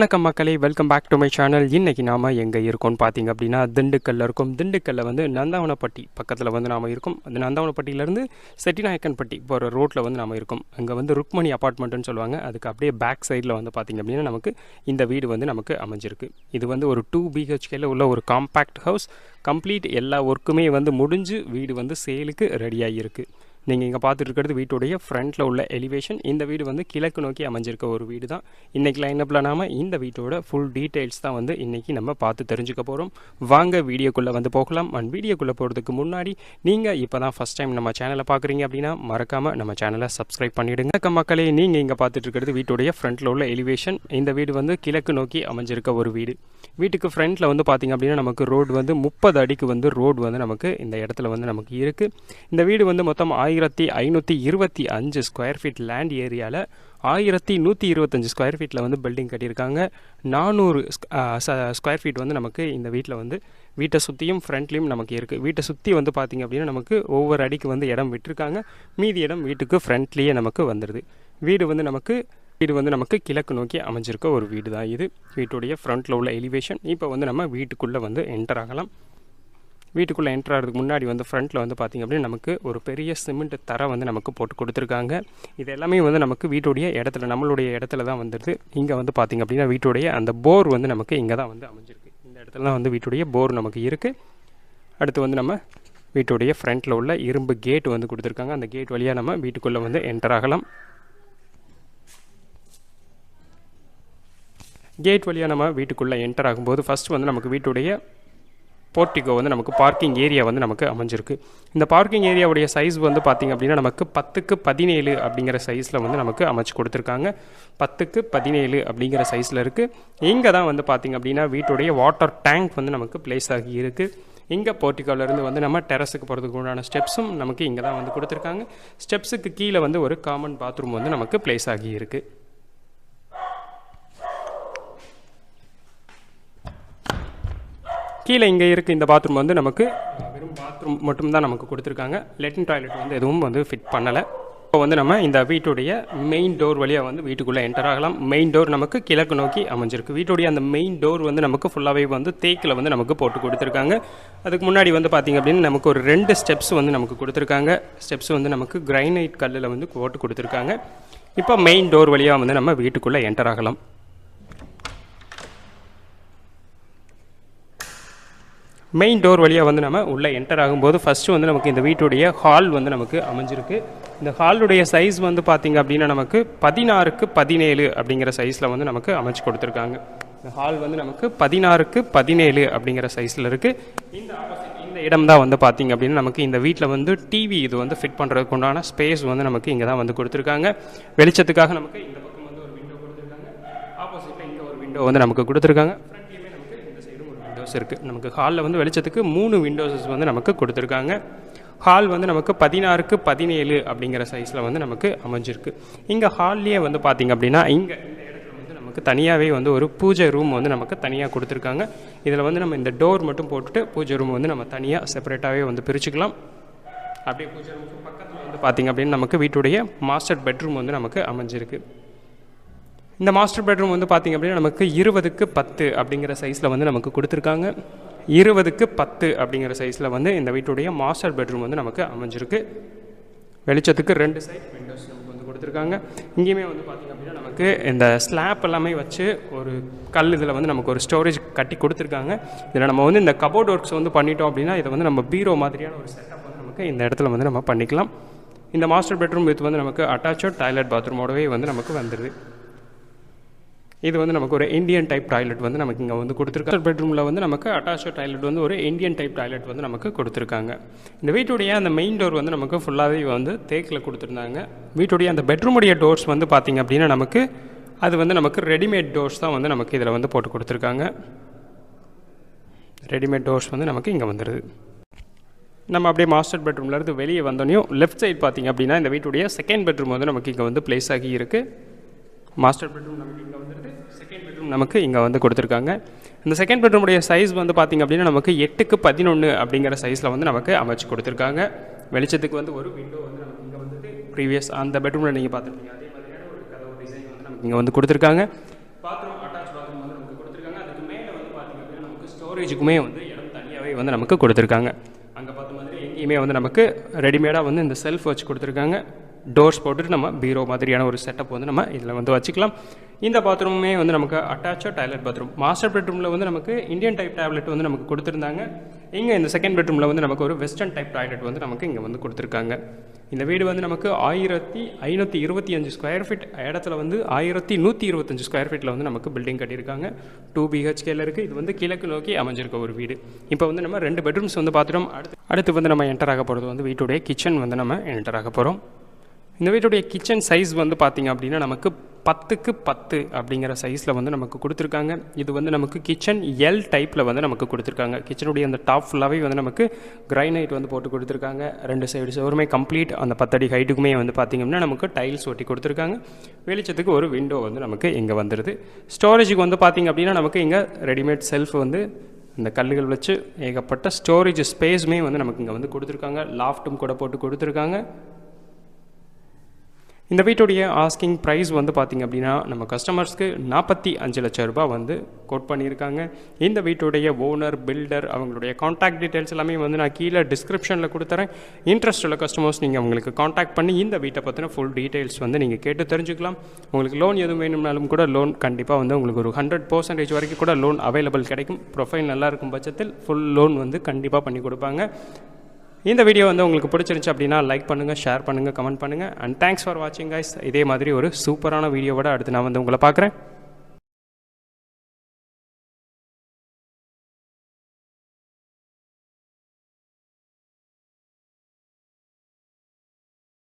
வணக்கம் மக்களே, welcome back to my channel. இன்றைக்கி நாம் எங்கே இருக்கோம்னு பார்த்தீங்க அப்படின்னா திண்டுக்கல்லில் இருக்கும். திண்டுக்கல்லில் வந்து நந்தாவனப்பட்டி பக்கத்தில் வந்து நாம் இருக்கோம். அந்த நந்தாவனப்பட்டியிலேருந்து செட்டிநாயக்கன்பட்டி போகிற ரோட்டில் வந்து நாம் இருக்கோம். அங்கே வந்து ருக்மணி அப்பார்ட்மெண்ட்டுன்னு சொல்லுவாங்க. அதுக்கு அப்படியே பேக் சைடில் வந்து பார்த்திங்க அப்படின்னா நமக்கு இந்த வீடு வந்து நமக்கு அமைஞ்சிருக்கு. இது வந்து ஒரு 2 BHKல உள்ள ஒரு காம்பேக்ட் ஹவுஸ். கம்ப்ளீட் எல்லா ஒர்க்குமே வந்து முடிஞ்சு வீடு வந்து சேலுக்கு ரெடியாகி இருக்குது. நீங்கள் இங்கே பார்த்துட்டு இருக்கிறது வீட்டுடைய ஃப்ரண்ட்டில் உள்ள எலிவேஷன். இந்த வீடு வந்து கிழக்கு நோக்கி அமைஞ்சிருக்க ஒரு வீடு தான். இன்றைக்கி லைனப்பில் நாம் இந்த வீட்டோட ஃபுல் டீட்டெயில்ஸ் தான் வந்து இன்றைக்கி நம்ம பார்த்து தெரிஞ்சுக்க போகிறோம். வாங்க வீடியோக்குள்ளே வந்து போகலாம். அண்ட் வீடியோக்குள்ளே போகிறதுக்கு முன்னாடி நீங்கள் இப்போ தான் ஃபஸ்ட் டைம் நம்ம சேனலை பார்க்குறீங்க அப்படின்னா மறக்காமல் நம்ம சேனலை சப்ஸ்கிரைப் பண்ணிவிடுங்க. மக்களே, நீங்கள் இங்கே பார்த்துட்டு இருக்கிறது வீட்டுடைய ஃப்ரண்ட்டில் உள்ள எலிவேஷன். இந்த வீடு வந்து கிழக்கு நோக்கி அமைஞ்சிருக்க ஒரு வீடு. வீட்டுக்கு ஃப்ரண்ட்டில் வந்து பார்த்திங்க அப்படின்னா நமக்கு ரோடு வந்து 30 அடிக்கு வந்து ரோடு வந்து நமக்கு இந்த இடத்துல வந்து நமக்கு இருக்குது. இந்த வீடு வந்து மொத்தம் 1525 ஸ்கொயர் ஃபீட் லேண்ட் ஏரியாவில் 1125 ஸ்கொயர் ஃபீட்டில் வந்து பில்டிங் கட்டியிருக்காங்க. 400 ஸ்கொயர் ஃபீட் வந்து நமக்கு இந்த வீட்டில் வந்து வீட்டை சுற்றியும் ஃப்ரண்ட்லேயும் நமக்கு இருக்குது. வீட்டை சுற்றி வந்து பார்த்திங்க அப்படின்னா நமக்கு ஒவ்வொரு அடிக்கு வந்து இடம் விட்டுருக்காங்க. மீதி இடம் வீட்டுக்கு ஃப்ரண்ட்லேயே நமக்கு வந்துடுது. வீடு வந்து நமக்கு கிழக்கு நோக்கி அமைஞ்சிருக்க ஒரு வீடு தான் இது. வீட்டுடைய ஃப்ரண்ட்டில் உள்ள எலிவேஷன். இப்போ வந்து நம்ம வீட்டுக்குள்ளே வந்து என்டர் ஆகலாம். வீட்டுக்குள்ளே என்டர் ஆகிறதுக்கு முன்னாடி வந்து ஃப்ரண்ட்டில் வந்து பார்த்திங்க அப்படின்னா நமக்கு ஒரு பெரிய சிமெண்ட் தரை வந்து நமக்கு போட்டு கொடுத்துருக்காங்க. இது எல்லாமே வந்து நமக்கு வீட்டுடைய இடத்துல, நம்மளுடைய இடத்துல தான் வந்துடுது. இங்கே வந்து பார்த்திங்க அப்படின்னா வீட்டுடைய அந்த போர் வந்து நமக்கு இங்கே தான் வந்து அமைஞ்சிருக்கு. இந்த இடத்துல தான் வந்து வீட்டுடைய போர் நமக்கு இருக்குது. அடுத்து வந்து நம்ம வீட்டுடைய ஃப்ரண்ட்டில் உள்ள இரும்பு கேட் வந்து கொடுத்துருக்காங்க. அந்த கேட் வழியாக நம்ம வீட்டுக்குள்ளே வந்து என்டர் ஆகலாம். கேட் வழியாக நம்ம வீட்டுக்குள்ளே என்டர் ஆகும்போது ஃபஸ்ட் வந்து நமக்கு வீட்டுடைய போர்ட்டிகோ வந்து நமக்கு பார்க்கிங் ஏரியா வந்து நமக்கு அமைஞ்சிருக்கு. இந்த பார்க்கிங் ஏரியாவுடைய சைஸ் வந்து பார்த்திங்க அப்படின்னா நமக்கு 10x17 அப்படிங்கிற சைஸில் வந்து நமக்கு அமைச்சு கொடுத்துருக்காங்க. 10x17 அப்படிங்கிற சைஸில் இருக்குது. இங்கே தான் வந்து பார்த்திங்க அப்படின்னா வீட்டுடைய வாட்டர் டேங்க் வந்து நமக்கு பிளேஸ் ஆகி இருக்குது. இங்கே போர்ட்டிகோலேருந்து வந்து நம்ம டெரஸுக்கு போகிறதுக்கு உண்டான ஸ்டெப்ஸும் நமக்கு இங்கே தான் வந்து கொடுத்துருக்காங்க. ஸ்டெப்ஸுக்கு கீழே வந்து ஒரு காமன் பாத்ரூம் வந்து நமக்கு பிளேஸ் ஆகி இருக்குது. கீழே இங்கே இருக்குது இந்த பாத்ரூம் வந்து நமக்கு வெறும் பாத்ரூம் மட்டும்தான் நமக்கு கொடுத்துருக்காங்க. லெட்டின் டாய்லெட் வந்து எதுவும் வந்து ஃபிட் பண்ணலை. இப்போ வந்து நம்ம இந்த வீட்டுடைய மெயின் டோர் வழியாக வந்து வீட்டுக்குள்ளே என்டர் ஆகலாம். மெயின் டோர் நமக்கு கிழக்கு நோக்கி அமைஞ்சிருக்கு. வீட்டுடைய அந்த மெயின் டோர் வந்து நமக்கு ஃபுல்லாகவே வந்து தேக்கில் வந்து நமக்கு போட்டு கொடுத்துருக்காங்க. அதுக்கு முன்னாடி வந்து பார்த்திங்க அப்படின்னு நமக்கு ஒரு 2 ஸ்டெப்ஸ் வந்து நமக்கு கொடுத்துருக்காங்க. ஸ்டெப்ஸ் வந்து நமக்கு கிரைனைட் கல்லில் வந்து போட்டு கொடுத்துருக்காங்க. இப்போ மெயின் டோர் வழியாக வந்து நம்ம வீட்டுக்குள்ளே என்டர் ஆகலாம். மெயின் டோர் வழியாக வந்து நம்ம உள்ளே என்டர் ஆகும்போது ஃபஸ்ட்டு வந்து நமக்கு இந்த வீட்டுடைய ஹால் வந்து நமக்கு அமைஞ்சிருக்கு. இந்த ஹாலுடைய சைஸ் வந்து பார்த்திங்க அப்படின்னா நமக்கு 16x17 அப்படிங்கிற சைஸில் வந்து நமக்கு அமைச்சு கொடுத்துருக்காங்க. இந்த ஹால் வந்து நமக்கு 16x17 அப்படிங்கிற சைஸில் இருக்குது. இந்த இடம் தான் வந்து பார்த்திங்க அப்படின்னா நமக்கு இந்த வீட்டில் வந்து டிவி இது வந்து ஃபிட் பண்ணுறதுக்கு உண்டான ஸ்பேஸ் வந்து நமக்கு இங்கே தான் வந்து கொடுத்துருக்காங்க. வெளிச்சத்துக்காக நமக்கு இந்த பக்கம் வந்து ஒரு விண்டோ கொடுத்துருக்காங்க. ஆப்போசிட்டில் இங்கே ஒரு விண்டோ வந்து நமக்கு கொடுத்துருக்காங்க. இருக்குது. நமக்கு ஹாலில் வந்து வெளிச்சத்துக்கு 3 விண்டோஸஸ் வந்து நமக்கு கொடுத்துருக்காங்க. ஹால் வந்து நமக்கு 16x17 அப்படிங்கிற சைஸில் வந்து நமக்கு அமைஞ்சிருக்கு. இங்கே ஹால்லேயே வந்து பார்த்திங்க அப்படின்னா இங்கே இந்த இடத்துல வந்து நமக்கு தனியாகவே வந்து ஒரு பூஜை ரூம் வந்து நமக்கு தனியாக கொடுத்துருக்காங்க. இதில் வந்து நம்ம இந்த டோர் மட்டும் போட்டுட்டு பூஜை ரூம் வந்து நம்ம தனியாக செப்பரேட்டாகவே வந்து பிரிச்சுக்கலாம். அப்படியே பூஜை ரூமுக்கு பக்கத்தில் வந்து பார்த்திங்க அப்படின்னா நமக்கு வீட்டுடைய மாஸ்டர் பெட்ரூம் வந்து நமக்கு அமைஞ்சிருக்கு. இந்த மாஸ்டர் பெட்ரூம் வந்து பார்த்திங்க அப்படின்னா நமக்கு 20x10 அப்படிங்கிற சைஸில் வந்து நமக்கு கொடுத்துருக்காங்க. 20x10 அப்படிங்கிற சைஸில் வந்து இந்த வீட்டுடைய மாஸ்டர் பெட்ரூம் வந்து நமக்கு அமைஞ்சிருக்கு. வெளிச்சத்துக்கு 2 சைட் விண்டோஸ் நமக்கு வந்து கொடுத்துருக்காங்க. இங்கேயுமே வந்து பார்த்திங்க அப்படின்னா நமக்கு இந்த ஸ்லாப் எல்லாமே வச்சு ஒரு கல் இதில் வந்து நமக்கு ஒரு ஸ்டோரேஜ் கட்டி கொடுத்துருக்காங்க. இதில் நம்ம வந்து இந்த கபோர்ட் ஒர்க்ஸ் வந்து பண்ணிட்டோம் அப்படின்னா இதை வந்து நம்ம பீரோ மாதிரியான ஒரு செட்டப் வந்து நமக்கு இந்த இடத்துல வந்து நம்ம பண்ணிக்கலாம். இந்த மாஸ்டர் பெட்ரூம் வித் வந்து நமக்கு அட்டாச்சட் டாய்லெட் பாத்ரூமோடவே வந்து நமக்கு வந்துடுது. இது வந்து நமக்கு ஒரு இந்தியன் டைப் டாய்லெட் வந்து நமக்கு இங்கே வந்து கொடுத்துருக்காங்க. பெட்ரூமில் வந்து நமக்கு அட்டாச்ட் டாய்லெட் வந்து ஒரு இந்தியன் டைப் டாய்லெட் வந்து நமக்கு கொடுத்துருக்காங்க. இந்த வீட்டுடைய அந்த மெயின் டோர் வந்து நமக்கு ஃபுல்லாகவே வந்து தேக்கில் கொடுத்துருந்தாங்க. வீட்டுடைய அந்த பெட்ரூமுடைய டோர்ஸ் வந்து பார்த்திங்க அப்படின்னா நமக்கு அது வந்து நமக்கு ரெடிமேட் டோர்ஸ் தான் வந்து நமக்கு இதில் வந்து போட்டு கொடுத்துருக்காங்க. ரெடிமேட் டோர்ஸ் வந்து நமக்கு இங்கே வந்துடுது. நம்ம அப்படியே மாஸ்டர் பெட்ரூம்லேருந்து வெளியே வந்தோடனையும் லெஃப்ட் சைட் பார்த்திங்க அப்படின்னா இந்த வீட்டுடைய செகண்ட் பெட்ரூம் வந்து நமக்கு இங்கே வந்து பிளேஸ் ஆகி இருக்குது. மாஸ்டர் பெட்ரூம் நமக்கு இங்கே வந்துடுது. செகண்ட் பெட்ரூம் நமக்கு இங்கே வந்து கொடுத்துருக்காங்க. இந்த செகண்ட் பெட்ரூமுடைய சைஸ் வந்து பார்த்திங்க அப்படின்னா நமக்கு 8x11 அப்படிங்கிற சைஸில் வந்து நமக்கு அமைச்சு கொடுத்துருக்காங்க. வெளிச்சத்துக்கு வந்து ஒரு விண்டோ வந்து நமக்கு இங்கே வந்துட்டு ப்ரீவியஸ் அந்த பெட்ரூமில் நீங்கள் பார்த்துருப்பீங்க அதே மாதிரியான ஒரு கதவு டிசைன் வந்து நமக்கு இங்கே வந்து கொடுத்துருக்காங்க. பாத்ரூம் அட்டாச் பாத்ரூம் ஸ்டோரேஜுக்குமே வந்து இடம் தனியாகவே வந்து நமக்கு கொடுத்துருக்காங்க. அங்கே பார்த்த மாதிரி எங்கேயுமே வந்து நமக்கு ரெடிமேடாக வந்து இந்த செல்ஃப் வச்சு கொடுத்துருக்காங்க. டோர்ஸ் போட்டுட்டு நம்ம பீரோ மாதிரியான ஒரு செட்டப் வந்து நம்ம இதில் வந்து வச்சுக்கலாம். இந்த பாத்ரூமே வந்து நமக்கு அட்டாச்சாக டாய்லெட் பாத்ரூம். மாஸ்டர் பெட்ரூமில் வந்து நமக்கு இந்தியன் டைப் டாய்லெட் வந்து நமக்கு கொடுத்துருந்தாங்க. இங்கே இந்த செகண்ட் பெட்ரூமில் வந்து நமக்கு ஒரு வெஸ்டர்ன் டைப் டாய்லெட் வந்து நமக்கு இங்கே வந்து கொடுத்துருக்காங்க. இந்த வீடு வந்து நமக்கு 1525 ஸ்கொயர் ஃபீட் இடத்துல வந்து 1125 ஸ்கொயர் ஃபீட்டில் வந்து நமக்கு பில்டிங் கட்டியிருக்காங்க. 2 BHKல இருக்குது. இது வந்து கிழக்கு நோக்கி அமைஞ்சிருக்க ஒரு வீடு. இப்போ வந்து நம்ம 2 பெட்ரூம்ஸ் வந்து பார்த்துட்டோம். அடுத்து வந்து நம்ம என்டர் ஆக போகிறது வந்து வீட்டுடைய கிச்சன் வந்து நம்ம என்டர் ஆக போகிறோம். இந்த வீட்டுடைய கிச்சன் சைஸ் வந்து பார்த்திங்க அப்படின்னா நமக்கு 10க்கு 10 அப்படிங்கிற சைஸில் வந்து நமக்கு கொடுத்துருக்காங்க. இது வந்து நமக்கு கிச்சன் எல் டைப்பில் வந்து நமக்கு கொடுத்துருக்காங்க. கிச்சனுடைய அந்த டாப் ஃபுல்லாகவே வந்து நமக்கு கிரைனைட் வந்து போட்டு கொடுத்துருக்காங்க. 2 சைடு சோருமே கம்ப்ளீட் அந்த 10 அடி ஹைட்டுக்குமே வந்து பார்த்திங்கன்னா நமக்கு டைல்ஸ் ஒட்டி கொடுத்துருக்காங்க. வெளிச்சத்துக்கு ஒரு விண்டோ வந்து நமக்கு இங்கே வந்துடுது. ஸ்டோரேஜுக்கு வந்து பார்த்திங்க அப்படின்னா நமக்கு இங்கே ரெடிமேட் செல்ஃப் வந்து இந்த கல்லுகள் வச்சு ஏகப்பட்ட ஸ்டோரேஜ் ஸ்பேஸுமே வந்து நமக்கு இங்கே வந்து கொடுத்துருக்காங்க. லாஃப்ட்டும் கூட போட்டு கொடுத்துருக்காங்க. இந்த வீட்டுடைய ஆஸ்கிங் ப்ரைஸ் வந்து பார்த்திங்க அப்படின்னா நம்ம கஸ்டமர்ஸ்க்கு 45 லட்சம் ரூபாய் வந்து கோட் பண்ணியிருக்காங்க. இந்த வீட்டுடைய ஓனர், பில்டர், அவங்களுடைய காண்டாக்ட் டீட்டெயில்ஸ் எல்லாமே வந்து நான் கீழே டிஸ்கிரிப்ஷனில் கொடுத்துறேன். இன்ட்ரெஸ்ட் உள்ள கஸ்டமர்ஸ் நீங்கள் அவங்களுக்கு காண்டாக்ட் பண்ணி இந்த வீட்டை பற்றின ஃபுல் டீட்டெயில்ஸ் வந்து நீங்கள் கேட்டு தெரிஞ்சுக்கலாம். உங்களுக்கு லோன் எதுவும் வேணும்னாலும் கூட லோன் கண்டிப்பாக வந்து உங்களுக்கு ஒரு 100% வரைக்கும் கூட லோன் அவைலபிள் கிடைக்கும். ப்ரொஃபைல் நல்லா இருக்கும் பட்சத்தில் ஃபுல் லோன் வந்து கண்டிப்பாக பண்ணி கொடுப்பாங்க. இந்த வீடியோ வந்து உங்களுக்கு பிடிச்சிருந்துச்சு அப்படின்னா லைக் பண்ணுங்கள், ஷேர் பண்ணுங்கள், கமெண்ட் பண்ணுங்கள். அண்ட் தேங்க்ஸ் ஃபார் வாட்சிங் கைஸ். இதே மாதிரி ஒரு சூப்பரான வீடியோவோட அடுத்து நான் வந்து உங்களை பார்க்குறேன்.